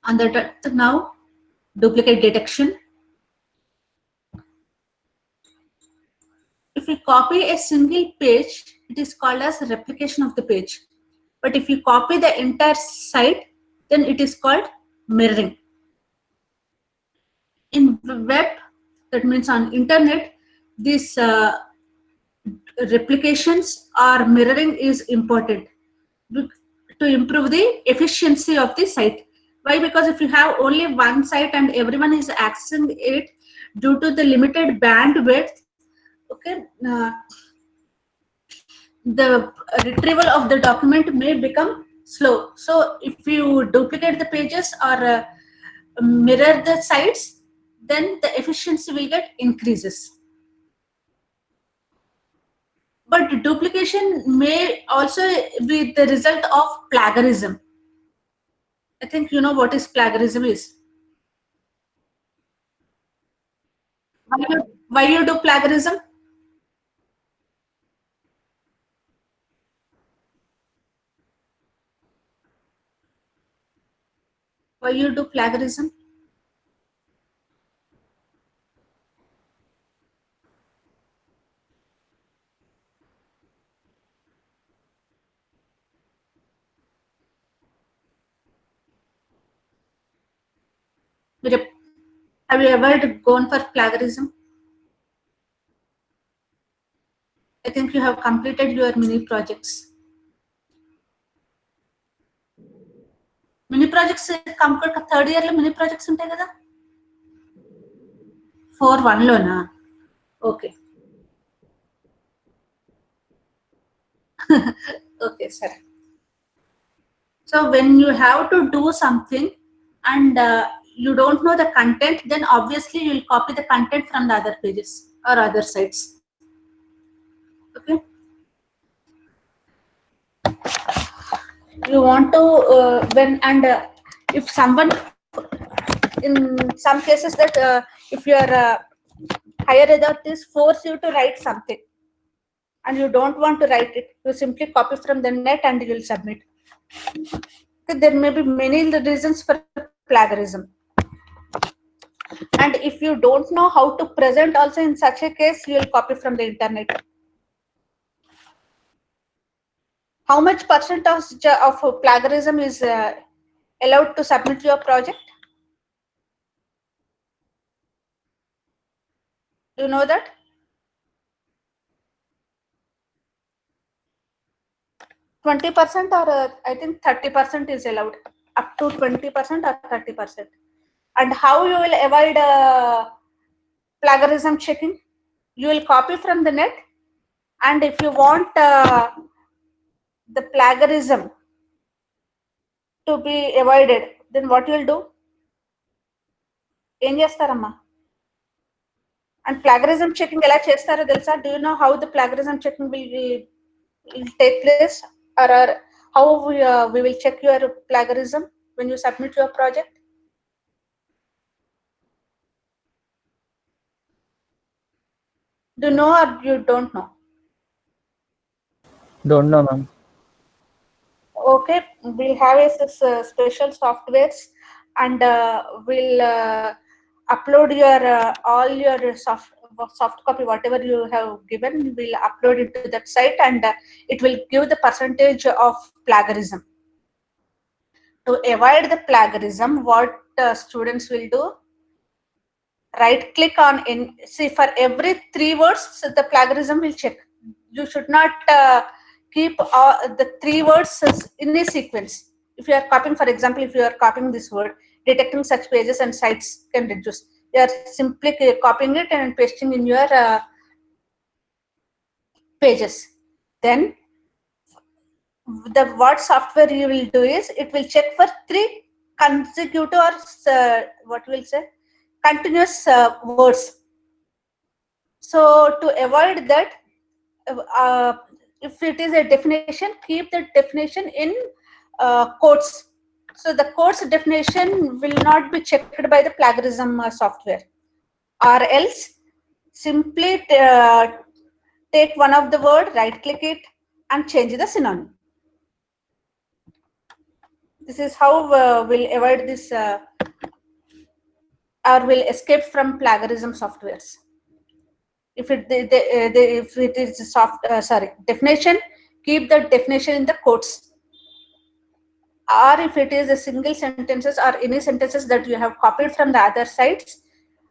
Under that, now duplicate detection. If we copy a single page, it is called as replication of the page. But if you copy the entire site, then it is called mirroring. In web, that means on internet, these replications or mirroring is important to improve the efficiency of the site. Why? Because if you have only one site and everyone is accessing it, due to the limited bandwidth, okay, the retrieval of the document may become slow. So if you duplicate the pages or mirror the sites, then the efficiency will get increases. But duplication may also be the result of plagiarism. I think you know what is plagiarism is. Why you do plagiarism? Why you do plagiarism? Have you ever gone for plagiarism? I think you have completed your mini projects. Mini projects complete third year lo mini projects ఉంటాయి కదా 4-1 లోనా okay okay sir. So when you have to do something and you don't know the content, then obviously you will copy the content from the other pages or other sites. Okay, you want to when and if someone, in some cases that if your higher authorities force you to write something and you don't want to write it, you simply copy from the net and you will submit. Okay, there may be many reasons for plagiarism. And if you don't know how to present also, in such a case you will copy from the internet. How much percentage of plagiarism is allowed to submit your project? Do you know that? 20% or I think 30% is allowed, up to 20% or 30%. And how you will avoid plagiarism checking? You will copy from the net, and if you want the plagiarism to be avoided, then what you will do? ఏం చేస్తారమ్మా? And plagiarism checking ఎలా చేస్తారో తెలుసా? Do you know how the plagiarism checking will take place, or how we will check your plagiarism when you submit your project? Do you know or you don't know? Don't know, ma'am. Okay, we'll have special softwares, and we'll upload your all your soft copy, whatever you have given, we'll upload it to that site, and it will give the percentage of plagiarism. To avoid the plagiarism, what students will do? Right click on see, for every 3 words the plagiarism will check. You should not keep the 3 words in a sequence. If you are copying, for example, if you are copying this word, detecting such pages and sites can reduce, you are simply copying it and pasting in your pages. Then the what software you will do is, it will check for 3 consecutive or what will say continuous words. So to avoid that, if it is a definition, keep the definition in quotes. So the quotes definition will not be checked by the plagiarism software. Or else simply take one of the word, right click it and change the synonym. This is how we'll avoid this or will escape from plagiarism softwares. If if it is definition, keep the definition in the quotes. Or if it is a single sentences or any sentences that you have copied from the other sites,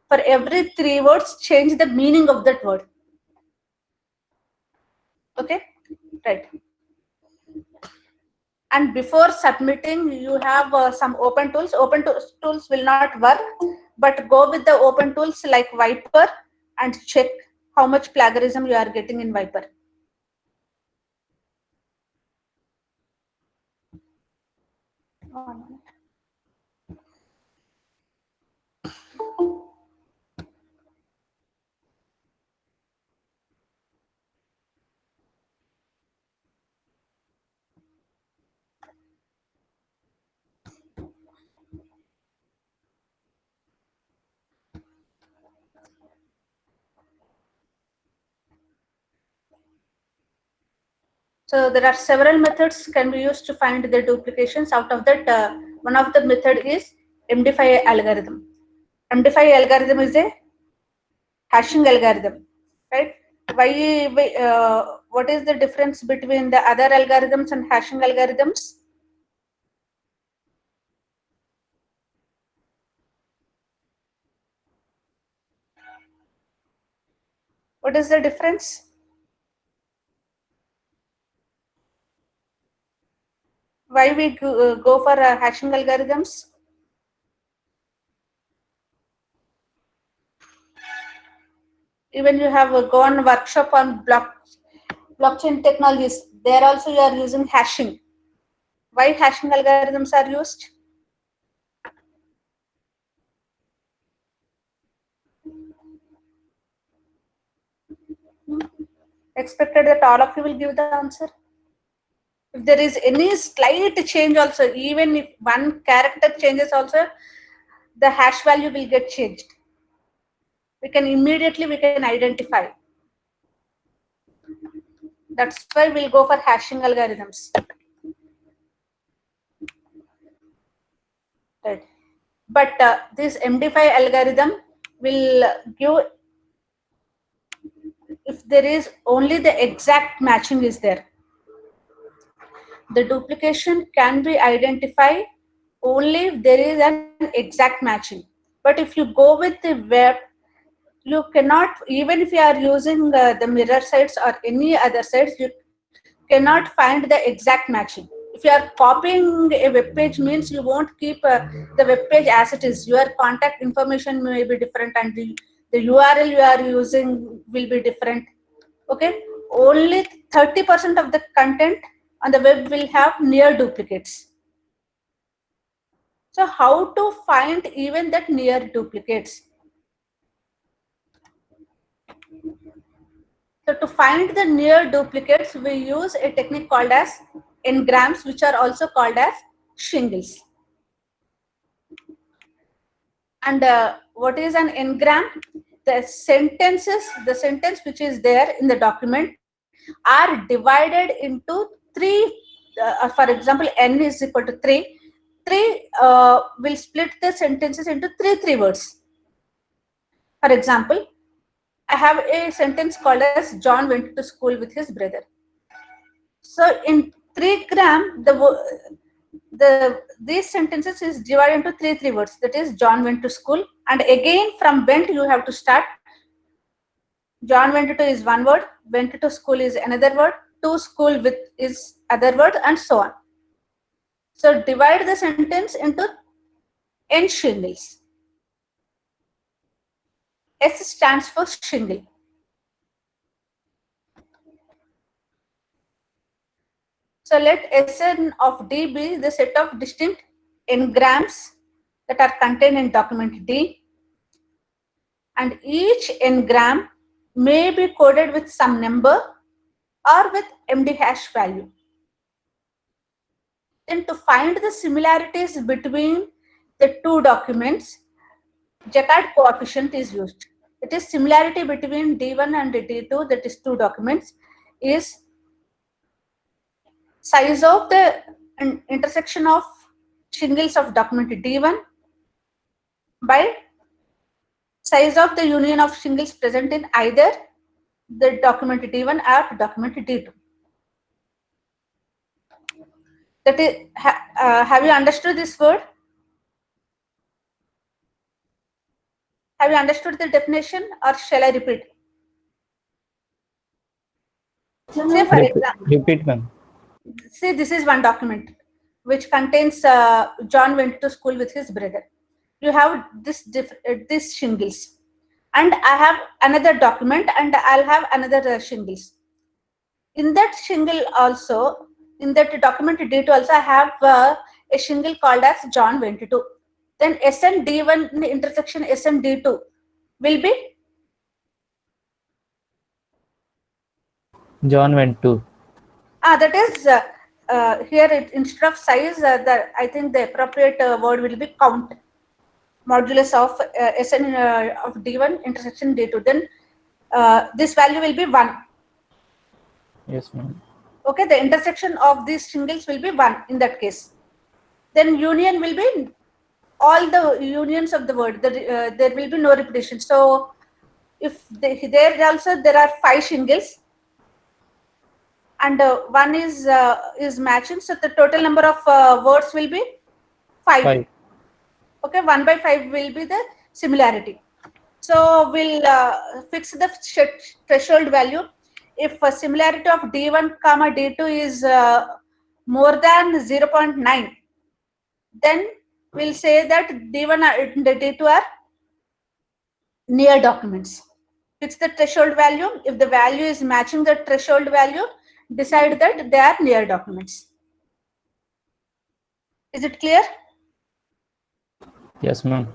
for every 3 words, change the meaning of that word. Okay, right. And before submitting, you have some open tools. Tools will not work, but go with the open tools like Viper and check how much plagiarism you are getting in Viper. So there are several methods can be used to find the duplications. Out of that, one of the method is MD5 algorithm. MD5 algorithm is a hashing algorithm, right? What is the difference between the other algorithms and hashing algorithms? What is the difference? Why we go for hashing algorithms? Even you have gone workshop on blockchain technologies. There also you are using hashing. Why hashing algorithms are used? Expected that all of you will give the answer. If there is any slight change also, even if one character changes also, the hash value will get changed. We can identify. That's why we'll go for hashing algorithms. Right. But this MD5 algorithm will give if there is only the exact matching is there. The duplication can be identified only if there is an exact matching. But if you go with the web, you cannot, even if you are using the mirror sites or any other sites, you cannot find the exact matching. If you are copying a web page, means you won't keep the web page as it is. Your contact information may be different, and the URL you are using will be different. Okay, only 30% of the content on the web will have near duplicates. So how to find even that near duplicates? So to find the near duplicates, we use a technique called as n-grams, which are also called as shingles. And what is an n-gram? The sentence which is there in the document are divided into three. For example, n is equal to 3. 3 will split the sentences into three words. For example, I have a sentence called as John went to school with his brother. So in 3 gram, these sentences is divided into three words. That is, John went to school, and again from went you have to start. John went to is one word, went to school is another word, to school with is other word, and so on. So divide the sentence into n shingles. S stands for shingle. So let Sn of D be the set of distinct n-grams that are contained in document D, and each n-gram may be coded with some number or with MD hash value. Then to find the similarities between the two documents, Jaccard coefficient is used. It is similarity between D1 and D2, that is two documents, is size of the intersection of shingles of document D1 by size of the union of shingles present in either the document D1 or document D2. That is, have you understood this word? Have you understood the definition, or shall I repeat? Say for example, Repeat, ma'am. say this is one document which contains John went to school with his brother. You have this shingles, and I have another document, and I'll have another shingles. In that shingle also, in that document D2 also, I have a shingle called as John went to. Then SN D1 intersection SN D2 will be John went to. that is here instead of size, I think the appropriate word will be count, modulus of SN of D1 intersection D2. Then this value will be 1. Yes, ma'am. Okay, the intersection of these shingles will be 1 in that case. Then union will be all the unions of the word. There will be no repetition. So if there also there are 5 shingles, and one is matching, so the total number of words will be 5. 5. Okay, 1 by 5 will be the similarity. So we'll fix the threshold value. If a similarity of D1 comma D2 is more than 0.9, then we'll say that D1 and D2 are near documents. Fix the threshold value. If the value is matching the threshold value, decide that they are near documents. Is it clear? Yes, ma'am.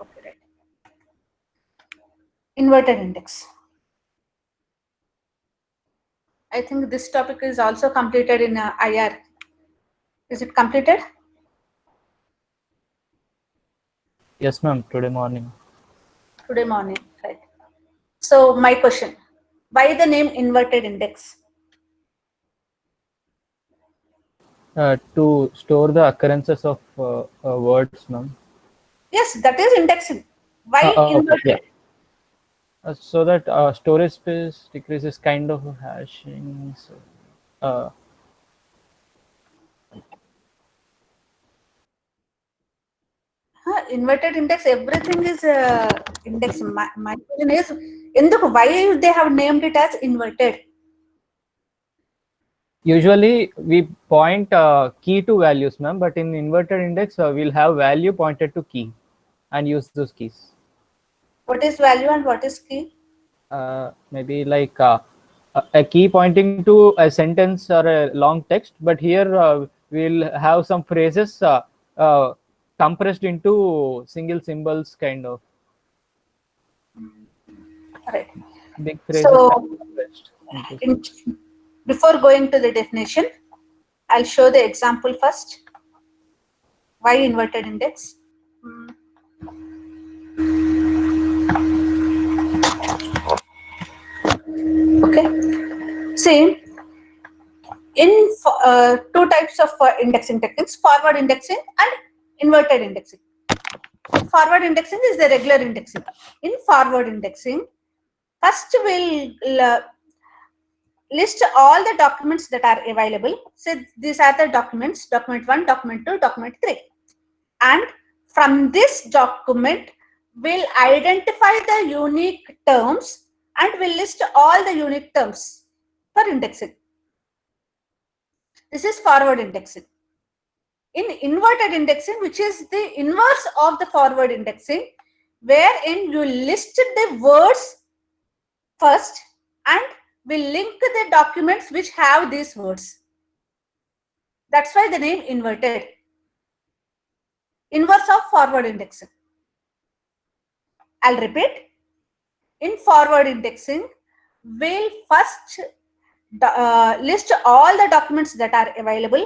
Okay, right. Inverted index. I think this topic is also completed in IR. Is it completed? Yes, ma'am. Today morning. Today morning, right. So my question, why the name inverted index? To store the occurrences of words, ma'am. Yes, that is indexing. Why Okay, yeah. inverted? So that storage space decreases, kind of hashing. So, Inverted index, everything is index. My question is, why they have named it as inverted? usually we point key to values, ma'am, but in inverted index we'll have value pointed to key and use those keys. What is value and what is key? Maybe like a key pointing to a sentence or a long text, but here we'll have some phrases compressed into single symbols, kind of Right. big phrases So compressed into. before going to the definition, I'll show the example first. Why inverted index? Okay. See, in two types of indexing techniques: forward indexing and inverted indexing. Forward indexing is the regular indexing. In forward indexing, first we'll list all the documents that are available. So these are the documents: document 1, document 2, document 3. And from this document, we'll identify the unique terms and we'll list all the unique terms for indexing. This is forward indexing. In inverted indexing, which is the inverse of the forward indexing, wherein you list the words first and will link the documents which have these words. That's why the name inverted. Inverse of forward indexing. I'll repeat. In forward indexing, we'll first list all the documents that are available,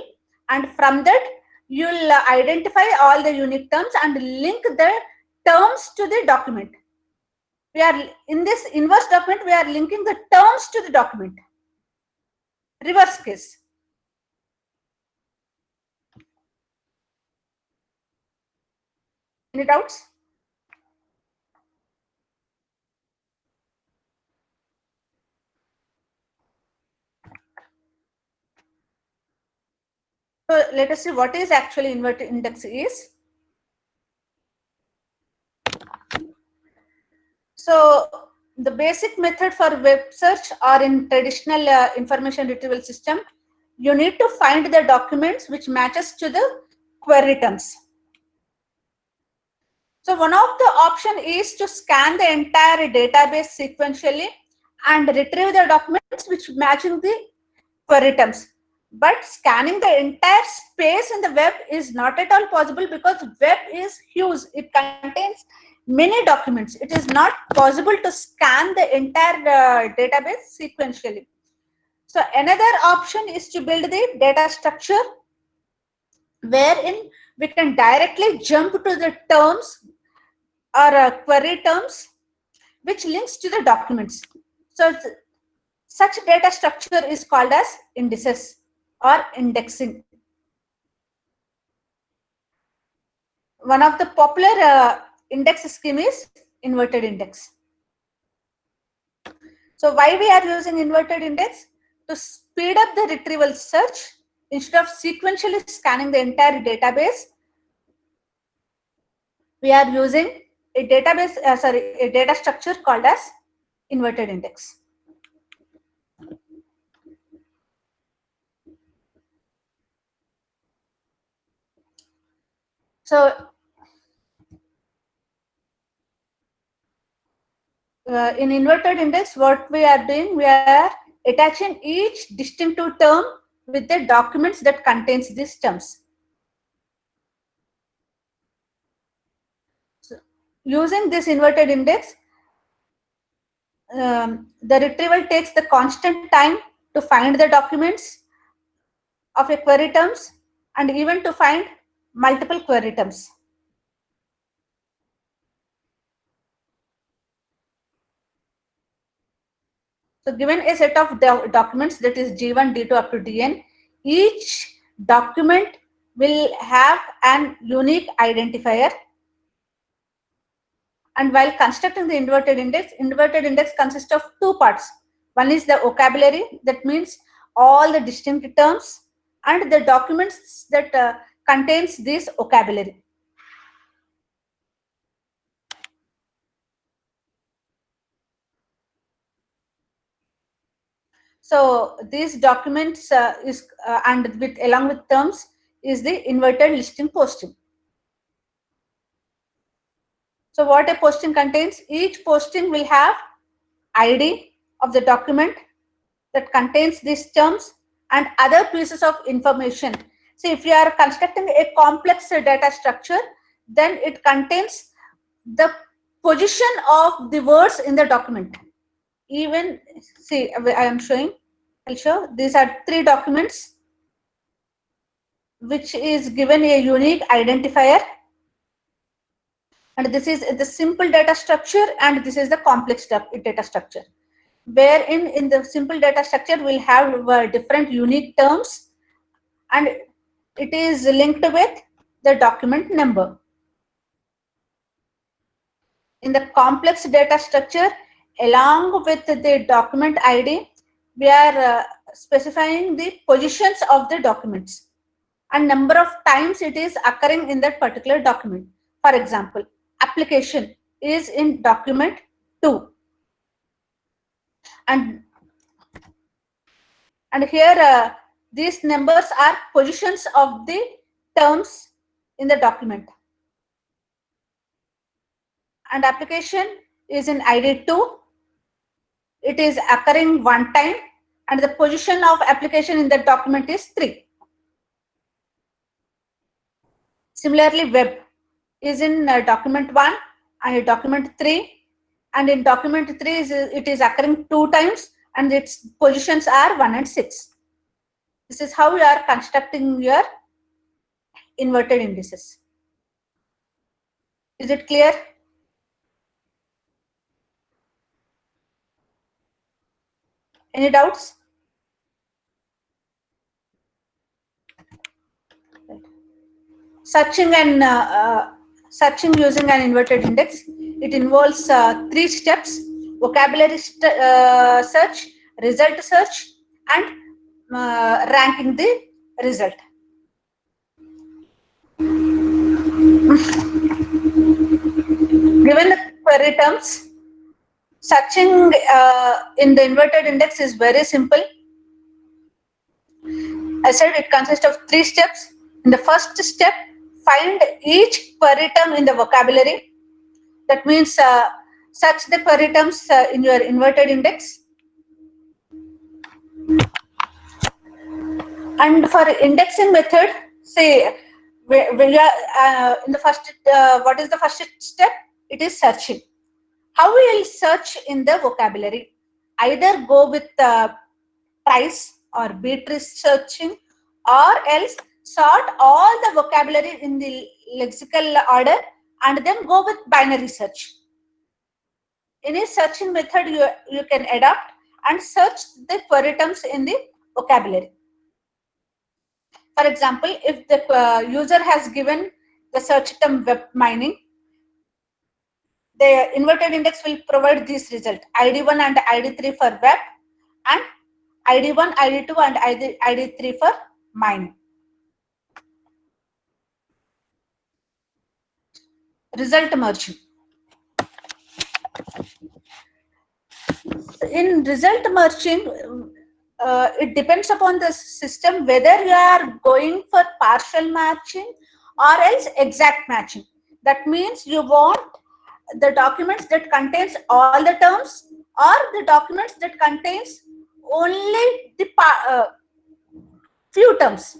and from that you'll identify all the unique terms and link the terms to the document. We are in this inverse document, we are linking the terms to the document. Reverse case. Any doubts? So let us see what is actually inverted index is. So the basic method for web search or in traditional information retrieval system, you need to find the documents which matches to the query terms. So one of the option is to scan the entire database sequentially and retrieve the documents which matching the query terms. But scanning the entire space in the web is not at all possible because web is huge. It contains many documents. It is not possible to scan the entire database sequentially. So another option is to build the data structure wherein we can directly jump to the terms or query terms which links to the documents. So such data structure is called as indices or indexing. One of the popular index scheme is inverted index. So why we are using inverted index? To speed up the retrieval search. Instead of sequentially scanning the entire database, we are using a database, a data structure called as inverted index. So in inverted index, what we are doing, we are attaching each distinctive term with the documents that contains these terms. So, using this inverted index, the retrieval takes the constant time to find the documents of a query terms and even to find multiple query terms. So given a set of documents that is G1, D2 up to Dn, each document will have an unique identifier. And while constructing the inverted index consists of two parts. One is the vocabulary, that means all the distinct terms, and the documents that contains this vocabulary. So these documents and with along with terms is the inverted listing posting. So what a posting contains, each posting will have ID of the document that contains these terms and other pieces of information. See, if you are constructing a complex data structure, then it contains the position of the words in the document. Even, see, I am showing, I'll show, these are three documents which is given a unique identifier. And this is the simple data structure and this is the complex data structure. Wherein in the simple data structure we'll have different unique terms and it is linked with the document number. In the complex data structure, along with the document ID, we are specifying the positions of the documents and number of times it is occurring in that particular document. For example, application is in document 2. And here these numbers are positions of the terms in the document. And application is in ID 2. It is occurring one time and the position of application in the document is 3. Similarly, web is in document 1 and document 3. And in document 3 it is occurring 2 times and its positions are 1 and 6. This is how you are constructing your inverted indices. Is it clear? Any doubts? Searching and searching using an inverted index. It involves 3 steps: vocabulary search, result search, and ranking the result. Given the query terms, searching in the inverted index is very simple. I said it consists of 3 steps. In the first step, find each query term in the vocabulary. That means search the query terms in your inverted index. And for indexing method, say we are in the first, what is the first step? It is searching. How we will search in the vocabulary? Either go with price or beat searching, or else sort all the vocabulary in the lexical order and then go with binary search. Any searching method you can adopt and search the query terms in the vocabulary. For example, if the user has given the search term web mining, the inverted index will provide this result: ID1 and ID3 for web, and ID1, ID2 and ID3 for mining. Result merging. In result merging, it depends upon the system whether you are going for partial matching or else exact matching. That means you want the documents that contains all the terms, or the documents that contains only the few terms.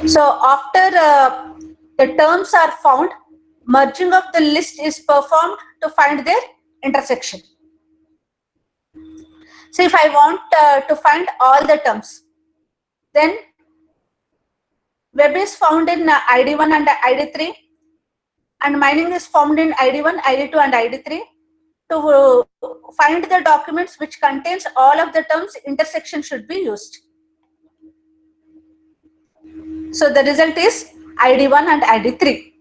So after the terms are found, merging of the list is performed to find their intersection. So if I want to find all the terms, then web is found in ID1 and ID3, and mining is found in ID1, ID2 and ID3. To find the documents which contains all of the terms, intersection should be used. So the result is ID1 and ID3.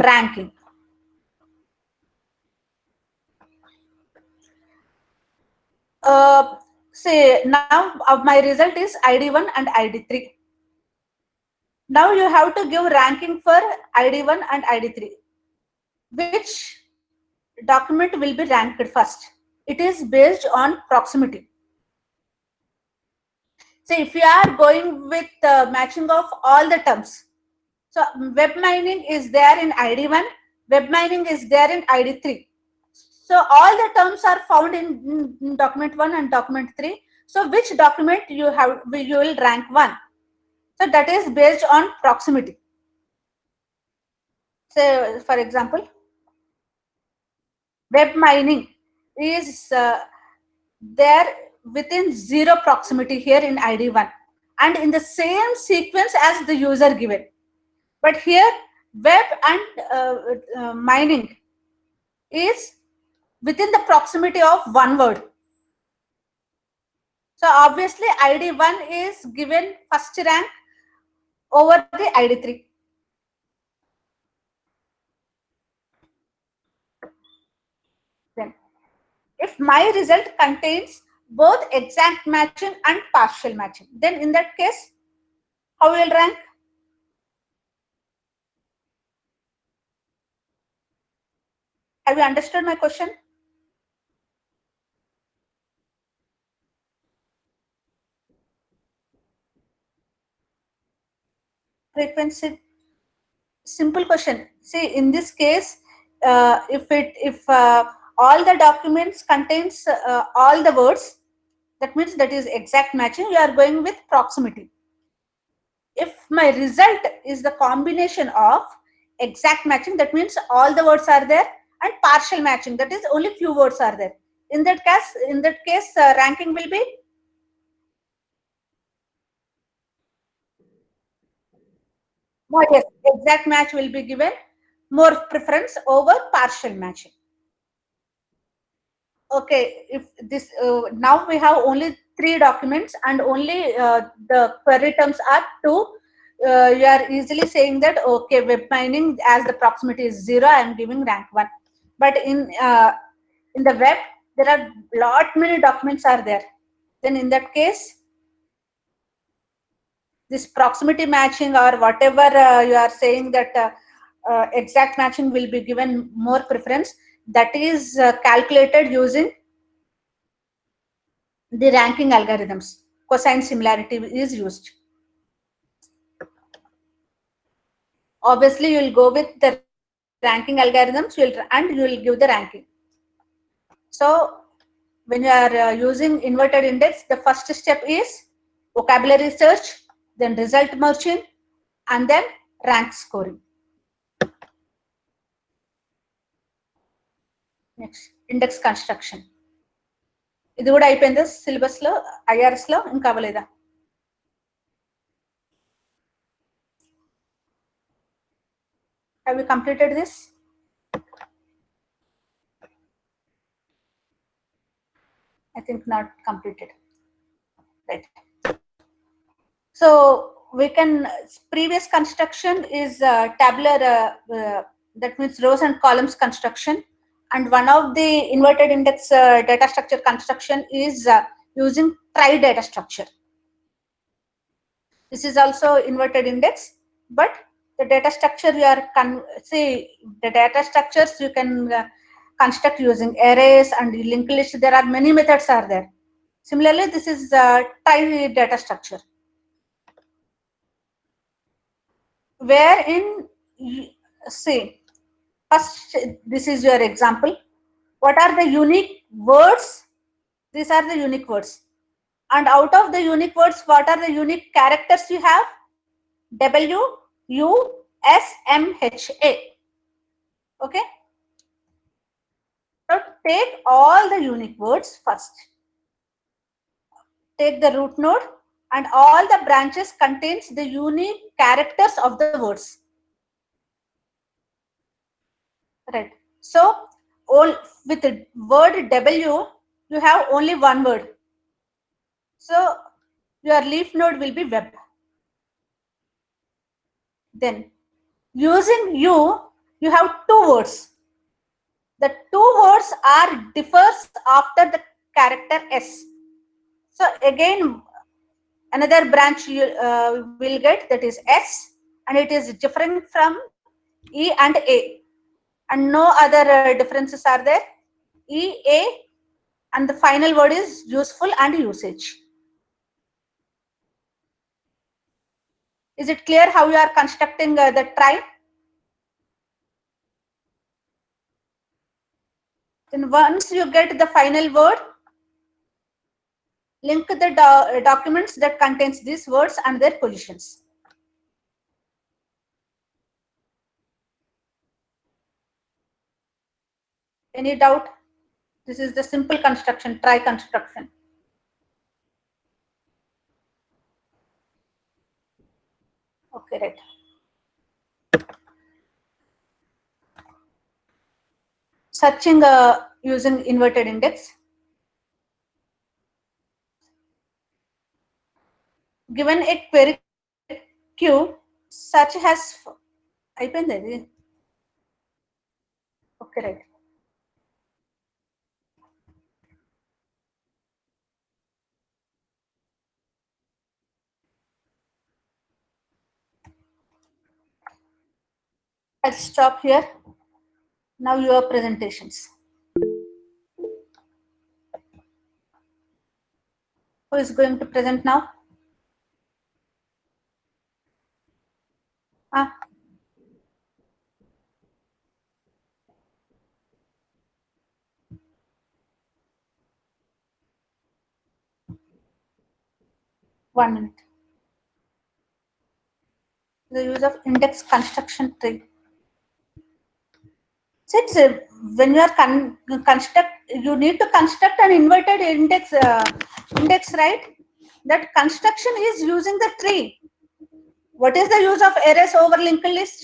Ranking. Say now my result is ID1 and ID3. Now you have to give ranking for ID1 and ID3. Which document will be ranked first? It is based on proximity. So if you are going with matching of all the terms, so web mining is there in ID1, web mining is there in ID3. So all the terms are found in document 1 and document 3. So which document you will rank 1? So that is based on proximity. So for example, web mining is there within 0 proximity here in ID1 and in the same sequence as the user given. But here web and mining is within the proximity of 1 word. So obviously ID1 is given first rank over the ID3. Then if my result contains both exact matching and partial matching, then in that case, how will rank? Have you understood my question? Frequency. Simple question. See, in this case, if all the documents contains all the words, that means that is exact matching. You are going with proximity. If my result is the combination of exact matching, that means all the words are there, and partial matching, that is only few words are there. In that case, ranking will be yes, exact match will be given. more preference over partial matching. Okay, if this now we have only 3 documents and only the query terms are 2. You are easily saying that okay, web mining as the proximity is 0, I am giving rank 1. But in the web there are lot many documents are there. Then in that case, this proximity matching or whatever you are saying that exact matching will be given more preference, that is calculated using the ranking algorithms. Cosine similarity is used. Obviously, you will go with the ranking algorithms, and you will give the ranking. So, when you are using inverted index, the first step is vocabulary search, then result merging, and then rank scoring. Next, index construction. ఇది కూడా అయిపోయింది syllabus లో, IRS లో ఇంకా అవ్వలేదా? Have you completed this? I think not completed. Right. So we can, previous construction is tabular, that means rows and columns construction, and one of the inverted index data structure construction is using tri data structure. This is also inverted index, but the data structure you are see the data structures you can construct using arrays and linked list. There are many methods are there. Similarly, this is tri data structure, wherein say first, this is your example. What are the unique words? These are the unique words, and out of the unique words, what are the unique characters you have? W, U, S, M, H, A. Okay, so take all the unique words first, take the root node, and all the branches contains the unique characters of the words. Right. So all with the word W, you have only one word. So your leaf node will be web. Then using U, you have 2 words. The 2 words are differs after the character S. So again, another branch you will get, that is S, and it is different from E and A, and no other differences are there. E, A, and the final word is useful and usage. Is it clear how you are constructing the tri? Then once you get the final word, link the documents that contains these words and their positions. Any doubt? This is the simple construction, tri construction. Okay, right. Searching using inverted index. Given a query queue, search has అయిపోయింది. Okay, right. I'll stop here. Now your presentations. Who is going to present now? 1 minute. The use of index construction tree. Since when you are you need to construct an inverted index, right? That construction is using the tree. What is the use of arrays over linked list?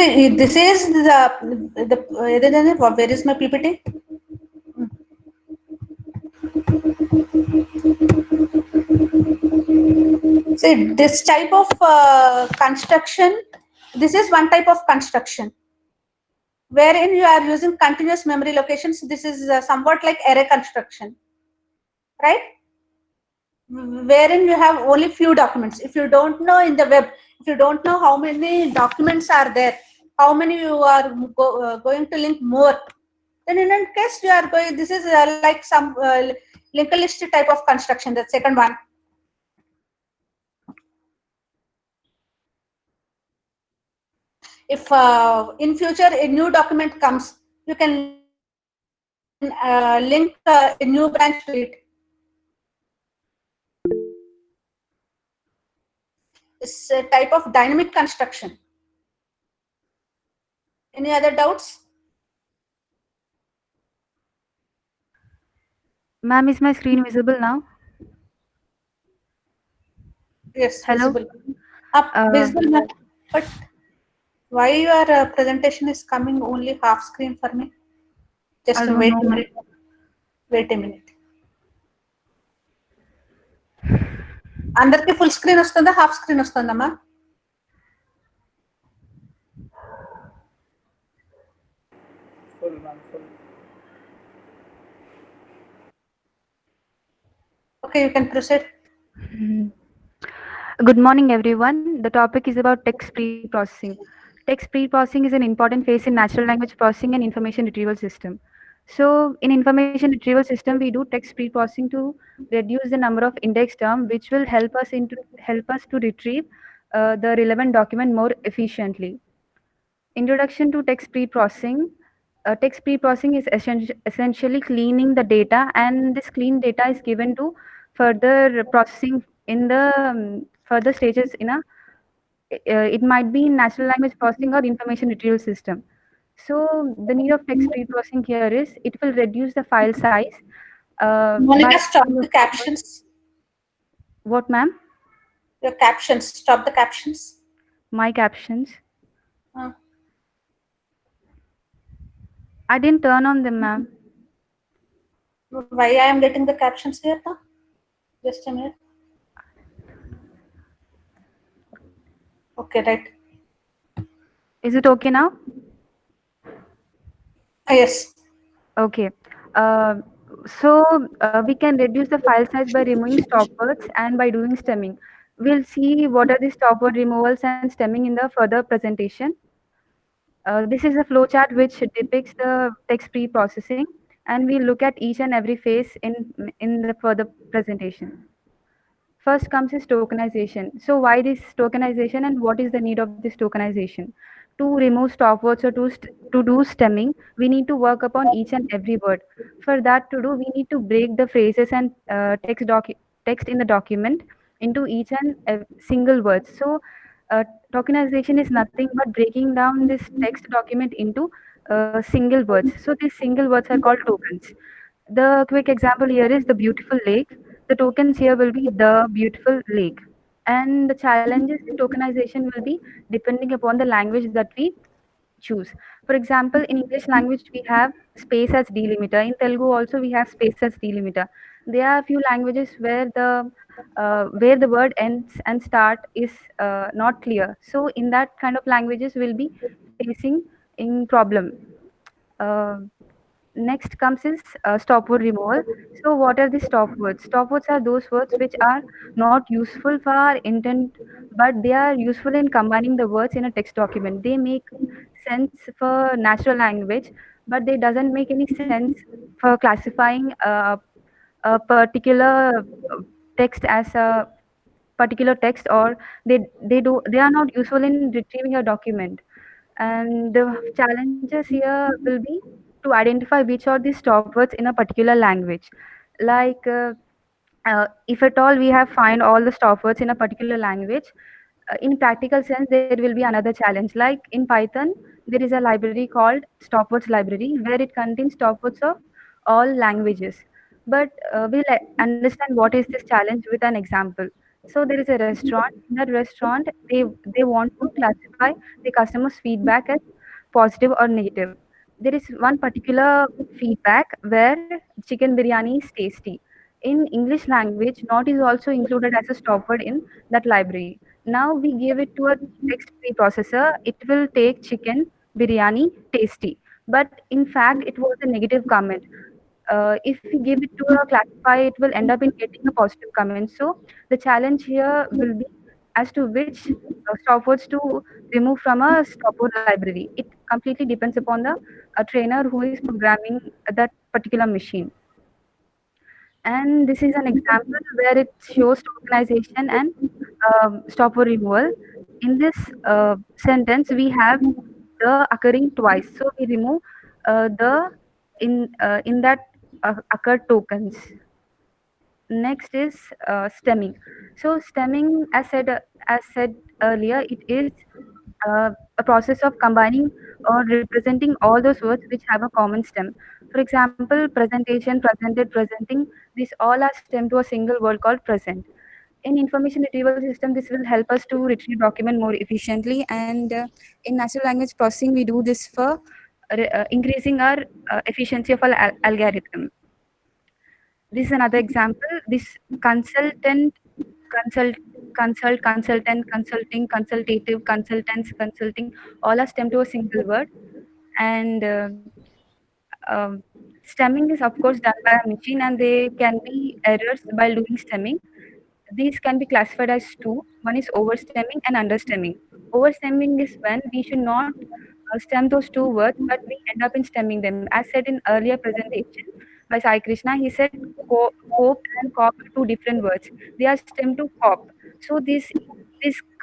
See, this is where is my PPT? See, this type of construction, this is one type of construction wherein you are using continuous memory locations. This is somewhat like array construction, right? Wherein you have only few documents. If you don't know in the web, if you don't know how many documents are there, how many you are going to link more, then in that case you are going, this is like some linked list type of construction, the second one. If in future a new document comes, you can link a new branch to it. It's a type of dynamic construction. Any other doubts? Ma'am, is my screen visible now? Yes, Hello? visible. Up, visible, ma'am. But why your presentation is coming only half screen for me? Just I don't wait know, a ma'am. minute. Wait a minute. అందరికి full screen వస్తుందా half screen వస్తుందమ్మా? Full, ma'am, full. Okay, you can proceed. Good morning, everyone. The topic is about text pre-processing. Text pre-processing is an important phase in natural language processing and information retrieval system. So, in information retrieval system, we do text pre-processing to reduce the number of index term, which will help us to retrieve the relevant document more efficiently. Introduction to text pre-processing. Text pre-processing is essentially cleaning the data, and this clean data is given to further processing in the further stages in a it might be in natural language processing or information retrieval system. So the need of text pre-processing here is it will reduce the file size by Monica, stop the captions. what, ma'am? Your captions. Stop the captions. My captions. Uh, I didn't turn on them, ma'am. why I am getting the captions here now? Just a minute. Okay, right. Is it okay now? Yes. Okay. Uh, we can reduce the file size by removing stop words and by doing stemming. We'll see what are the stop word removals and stemming in the further presentation. This is a flowchart which depicts the text pre-processing, and we'll look at each and every phase in the further presentation. First comes is tokenization. So why this tokenization and what is the need of this tokenization? To remove stop words or to do stemming, we need to work upon each and every word. For that to do, we need to break the phrases and text in the document into each and single words. So tokenization is nothing but breaking down this text document into single words. So these single words are called tokens. The quick example here is the beautiful lake. The tokens here will be the beautiful lake. And the challenges in tokenization will be depending upon the language that we choose. For example, in English language, we have space as delimiter. In Telugu also, we have space as delimiter. There are a few languages where the word ends and start is not clear. So in that kind of languages, we'll be facing in problem. Uh, Next comes is stop word removal. So what are the stop words? Stop words are those words which are not useful for our intent, but they are useful in combining the words in a text document. They make sense for natural language, but they doesn't make any sense for classifying a particular text as a particular text, or they are not useful in retrieving a document. And the challenges here will be to identify which are the stop words in a particular language. Like if at all we have find all the stop words in a particular language, in practical sense there will be another challenge. Like in Python, there is a library called stop words library where it contains stop words of all languages. But we'll understand what is this challenge with an example. So there is a restaurant. In that restaurant, they want to classify the customers' feedback as positive or negative. There is one particular feedback where chicken biryani is tasty. In English language, not is also included as a stop word in that library. Now we give it to a text preprocessor. It will take chicken biryani tasty. But in fact, it was a negative comment. If we give it to a classify, it will end up in getting a positive comment. So the challenge here will be as to which stop words to remove from a stop word library. It completely depends upon the trainer who is programming that particular machine. And this is an example where it shows tokenization and stop word removal. In this sentence, we have the occurring twice. So we remove the in that occurred tokens. Next is stemming. So stemming, as said earlier, it is a process of combining or representing all those words which have a common stem. For example, presentation, presented, presenting. These all are stemmed to a single word called present. In information retrieval system, this will help us to retrieve document more efficiently. And in natural language processing, we do this for increasing our efficiency of our algorithm. This is another example. This consultant, consult, consultant, consulting, consultative, consultants, consulting, all are stemmed to a single word. And um, stemming is, of course, done by a machine, and there can be errors while doing stemming. These can be classified as two. One is overstemming and understemming. Overstemming is when we should not stem those two words, but we end up in stemming them. As said in earlier presentation by Sai Krishna, he said cope and cop are two different words. They are stemmed to cop. So this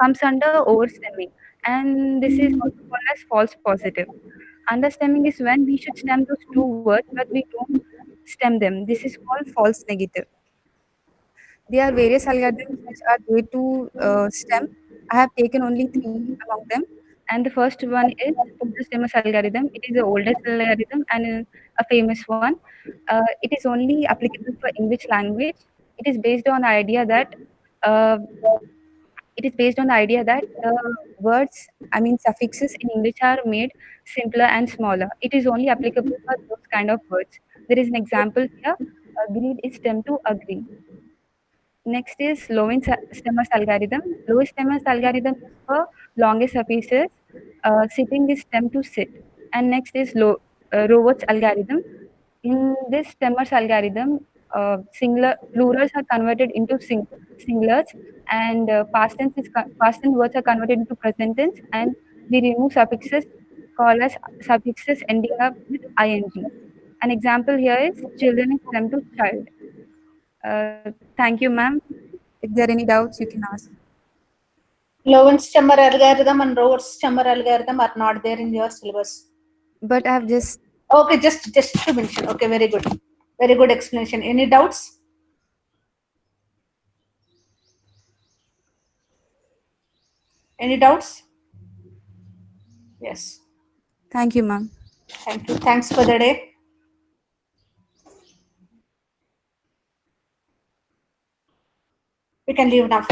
comes under overstemming, and this is also called as false positive. Understemming is when we should stem those two words, but we don't stem them. This is called false negative. There are various algorithms which are way to STEM. I have taken only three among them. And the first one is total stemmer's algorithm. It is the oldest algorithm and a famous one. It is only applicable for English language. It is based on the idea that uh, words, I mean suffixes in English are made simpler and smaller. It is only applicable for those kind of words. There is an example here. Agreed is stem to agree. Next is Lewis-Stemmer's algorithm. Lewis-Stemmer's algorithm is for longest suffixes. Sitting is stem to sit. And next is Robert's algorithm. In this Stemmer's algorithm, singular plurals are converted into singulars, and past tense words are converted into present tense, and we remove suffixes called as suffixes ending up with ing. An example here is children is stem to child. Thank you, ma'am. If there are any doubts, you can ask. Loewen-Stemmer algorithm and Roberts-Stemmer algorithm are not there in your syllabus. But I have just Okay, just to mention. Okay, very good explanation. Any doubts? Any doubts? Yes. thank you, ma'am. Thank you. Thanks for the day. We can leave now.